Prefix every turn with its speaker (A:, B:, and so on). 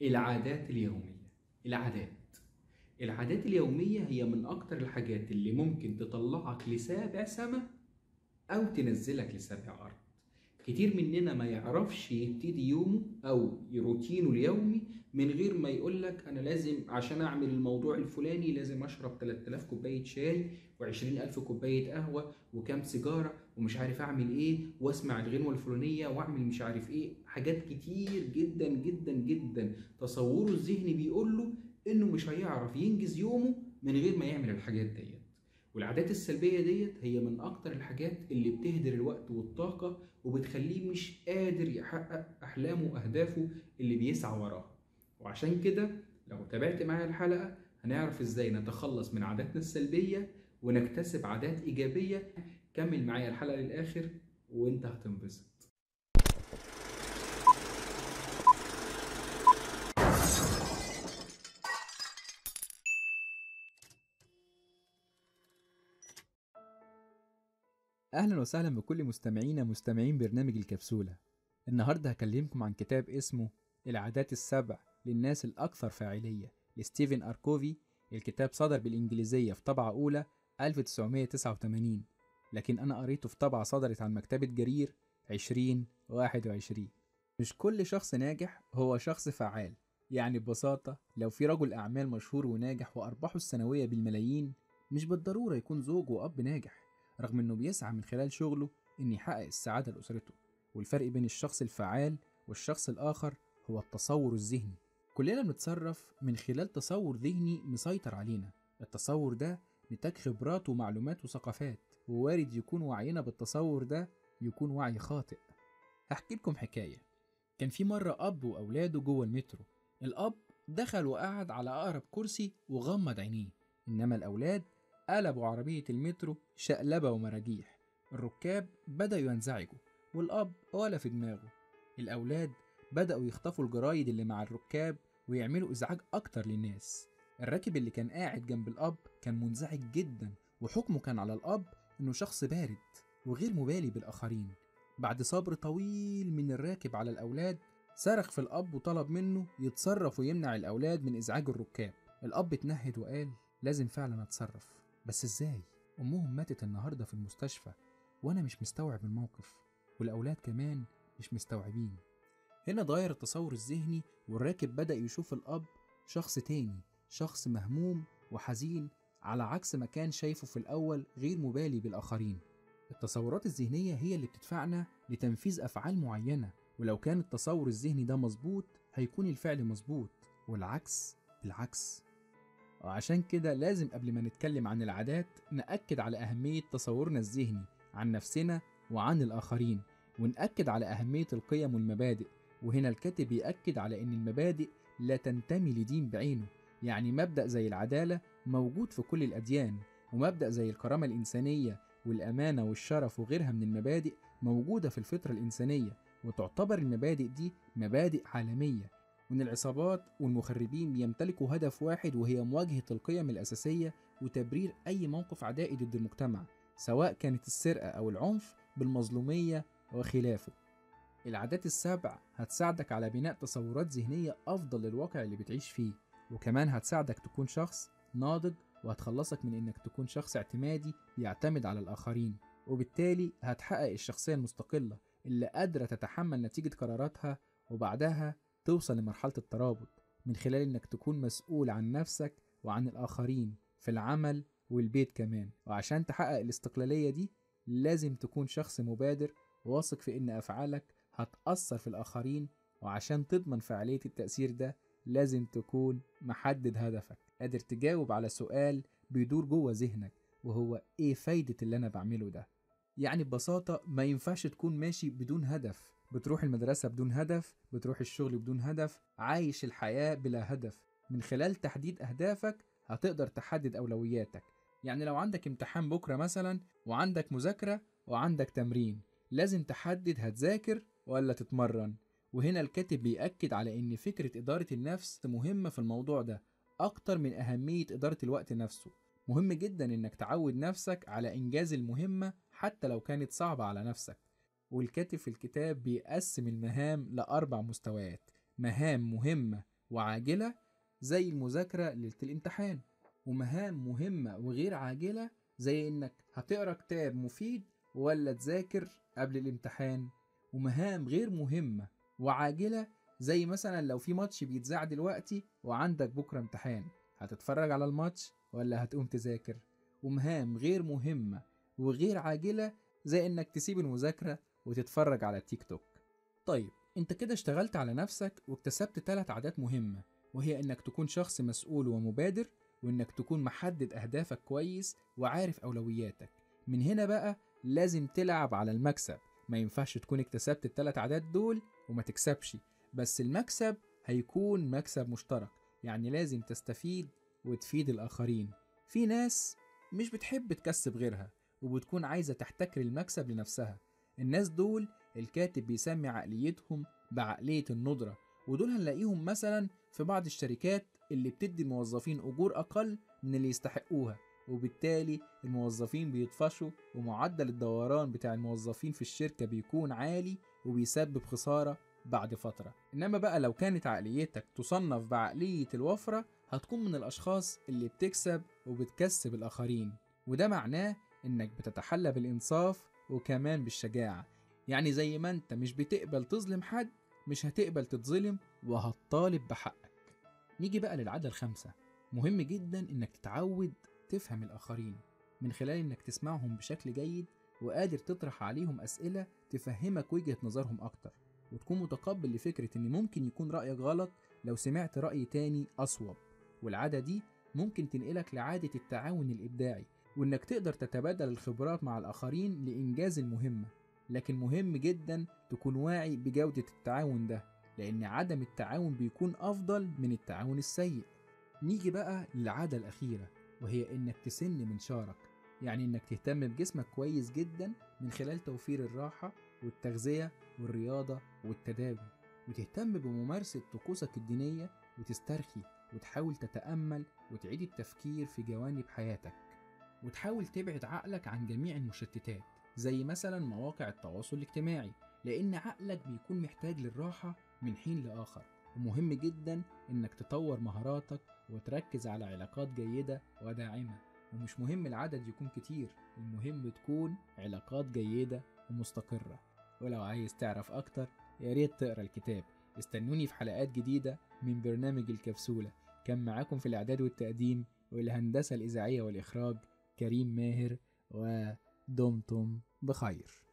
A: العادات اليومية. العادات العادات اليومية هي من أكتر الحاجات اللي ممكن تطلعك لسابع سما أو تنزلك لسابع أرض. كتير مننا ما يعرفش يبتدي يومه أو روتينه اليومي من غير ما يقولك أنا لازم عشان أعمل الموضوع الفلاني لازم أشرب 3000 كوباية شاي و20000 كوباية قهوة وكام سيجارة ومش عارف أعمل إيه وأسمع الغنوة الفلانية وأعمل مش عارف إيه. حاجات كتير جدا جدا جدا تصوره الذهني بيقوله إنه مش هيعرف ينجز يومه من غير ما يعمل الحاجات ديت. والعادات السلبية ديت هي من أكتر الحاجات اللي بتهدر الوقت والطاقة وبتخليه مش قادر يحقق أحلامه وأهدافه اللي بيسعى وراها. وعشان كده لو تابعت معايا الحلقة هنعرف إزاي نتخلص من عاداتنا السلبية ونكتسب عادات إيجابية. كمل معايا الحلقة للآخر وإنت هتنبسط.
B: أهلا وسهلا بكل مستمعين برنامج الكبسولة. النهاردة هكلمكم عن كتاب اسمه العادات السبع للناس الأكثر فاعلية لستيفن أركوفي. الكتاب صدر بالإنجليزية في طبعة أولى 1989، لكن أنا قريته في طبعة صدرت عن مكتبة جرير 2021. مش كل شخص ناجح هو شخص فعال. يعني ببساطة لو في رجل أعمال مشهور وناجح وأرباحه السنوية بالملايين، مش بالضرورة يكون زوج وأب ناجح، رغم إنه بيسعى من خلال شغله إن يحقق السعادة لأسرته. والفرق بين الشخص الفعال والشخص الآخر هو التصور الذهني. كلنا بنتصرف من خلال تصور ذهني مسيطر علينا. التصور ده نتاج خبرات ومعلومات وثقافات، ووارد يكون وعينا بالتصور ده يكون وعي خاطئ. هحكي لكم حكاية. كان في مرة أب وأولاده جوه المترو. الأب دخل وقعد على أقرب كرسي وغمض عينيه، إنما الأولاد قلبوا عربية المترو شقلبة ومراجيح. الركاب بدأوا ينزعجوا والأب ولا في دماغه. الأولاد بدأوا يخطفوا الجرايد اللي مع الركاب ويعملوا إزعاج أكتر للناس. الراكب اللي كان قاعد جنب الأب كان منزعج جدا، وحكمه كان على الأب إنه شخص بارد وغير مبالي بالآخرين. بعد صبر طويل من الراكب على الأولاد، صرخ في الأب وطلب منه يتصرف ويمنع الأولاد من إزعاج الركاب. الأب اتنهد وقال لازم فعلا أتصرف، بس إزاي؟ أمهم ماتت النهاردة في المستشفى وأنا مش مستوعب الموقف، والأولاد كمان مش مستوعبين. هنا اتغير التصور الذهني، والراكب بدأ يشوف الأب شخص تاني، شخص مهموم وحزين، على عكس ما كان شايفه في الأول غير مبالي بالآخرين. التصورات الذهنية هي اللي بتدفعنا لتنفيذ أفعال معينة، ولو كان التصور الذهني ده مظبوط هيكون الفعل مظبوط، والعكس بالعكس. وعشان كده لازم قبل ما نتكلم عن العادات نأكد على أهمية تصورنا الذهني عن نفسنا وعن الآخرين، ونأكد على أهمية القيم والمبادئ. وهنا الكاتب يأكد على أن المبادئ لا تنتمي لدين بعينه. يعني مبدأ زي العدالة موجود في كل الأديان، ومبدأ زي الكرامة الإنسانية والأمانة والشرف وغيرها من المبادئ موجودة في الفطرة الإنسانية، وتعتبر المبادئ دي مبادئ عالمية. وإن العصابات والمخربين بيمتلكوا هدف واحد، وهي مواجهة القيم الأساسية وتبرير أي موقف عدائي ضد المجتمع، سواء كانت السرقة أو العنف بالمظلومية وخلافه. العادات السبع هتساعدك على بناء تصورات ذهنية أفضل للواقع اللي بتعيش فيه، وكمان هتساعدك تكون شخص ناضج، وهتخلصك من إنك تكون شخص اعتمادي بيعتمد على الآخرين. وبالتالي هتحقق الشخصية المستقلة اللي قادرة تتحمل نتيجة قراراتها، وبعدها توصل لمرحلة الترابط من خلال إنك تكون مسؤول عن نفسك وعن الآخرين في العمل والبيت كمان. وعشان تحقق الاستقلالية دي لازم تكون شخص مبادر، واثق في إن أفعالك هتأثر في الآخرين. وعشان تضمن فعالية التأثير ده لازم تكون محدد هدفك، قادر تجاوب على سؤال بيدور جوه ذهنك، وهو إيه فايدة اللي أنا بعمله ده؟ يعني ببساطة ما ينفعش تكون ماشي بدون هدف، بتروح المدرسة بدون هدف، بتروح الشغل بدون هدف، عايش الحياة بلا هدف. من خلال تحديد أهدافك هتقدر تحدد أولوياتك. يعني لو عندك امتحان بكرة مثلا، وعندك مذاكرة وعندك تمرين، لازم تحدد هتذاكر ولا تتمرن. وهنا الكاتب بيأكد على إن فكرة إدارة النفس مهمة في الموضوع ده أكتر من أهمية إدارة الوقت نفسه. مهم جدا إنك تعود نفسك على إنجاز المهمة حتى لو كانت صعبة على نفسك. والكاتب في الكتاب بيقسم المهام لأربع مستويات: مهام مهمة وعاجلة زي المذاكرة ليلة الامتحان، ومهام مهمة وغير عاجلة زي إنك هتقرأ كتاب مفيد ولا تذاكر قبل الامتحان، ومهام غير مهمة وعاجلة زي مثلا لو في ماتش بيتذاع دلوقتي وعندك بكرة امتحان، هتتفرج على الماتش ولا هتقوم تذاكر، ومهام غير مهمة وغير عاجلة زي إنك تسيب المذاكرة وتتفرج على تيك توك. طيب انت كده اشتغلت على نفسك واكتسبت 3 عادات مهمة، وهي انك تكون شخص مسؤول ومبادر، وانك تكون محدد اهدافك كويس وعارف اولوياتك. من هنا بقى لازم تلعب على المكسب، ما ينفعش تكون اكتسبت ال3 عادات دول وما تكسبش، بس المكسب هيكون مكسب مشترك، يعني لازم تستفيد وتفيد الاخرين. في ناس مش بتحب تكسب غيرها وبتكون عايزة تحتكر المكسب لنفسها، الناس دول الكاتب بيسمي عقليتهم بعقلية الندرة، ودول هنلاقيهم مثلا في بعض الشركات اللي بتدي الموظفين أجور أقل من اللي يستحقوها، وبالتالي الموظفين بيطفشوا ومعدل الدوران بتاع الموظفين في الشركة بيكون عالي وبيسبب خسارة بعد فترة. إنما بقى لو كانت عقليتك تصنف بعقلية الوفرة، هتكون من الأشخاص اللي بتكسب وبتكسب الآخرين، وده معناه إنك بتتحلى بالإنصاف وكمان بالشجاعة، يعني زي ما انت مش بتقبل تظلم حد، مش هتقبل تتظلم وهتطالب بحقك. نيجي بقى للعادة ال5. مهم جدا انك تتعود تفهم الآخرين من خلال انك تسمعهم بشكل جيد وقادر تطرح عليهم أسئلة تفهمك وجهة نظرهم أكتر، وتكون متقبل لفكرة ان ممكن يكون رأيك غلط لو سمعت رأي تاني أصوب. والعادة دي ممكن تنقلك لعادة التعاون الإبداعي، وإنك تقدر تتبادل الخبرات مع الآخرين لإنجاز المهمة. لكن مهم جدا تكون واعي بجودة التعاون ده، لأن عدم التعاون بيكون أفضل من التعاون السيء. نيجي بقى للعادة الأخيرة، وهي إنك تسن منشارك، يعني إنك تهتم بجسمك كويس جدا من خلال توفير الراحة والتغذية والرياضة والتداوي، وتهتم بممارسة طقوسك الدينية، وتسترخي وتحاول تتأمل وتعيد التفكير في جوانب حياتك، وتحاول تبعد عقلك عن جميع المشتتات زي مثلا مواقع التواصل الاجتماعي، لأن عقلك بيكون محتاج للراحة من حين لآخر. ومهم جدا إنك تطور مهاراتك وتركز على علاقات جيدة وداعمة، ومش مهم العدد يكون كتير، المهم تكون علاقات جيدة ومستقرة. ولو عايز تعرف أكتر ياريت تقرأ الكتاب. استنوني في حلقات جديدة من برنامج الكبسولة. كان معاكم في الإعداد والتقديم والهندسة الإذاعية والإخراج كريم ماهر، ودمتم بخير.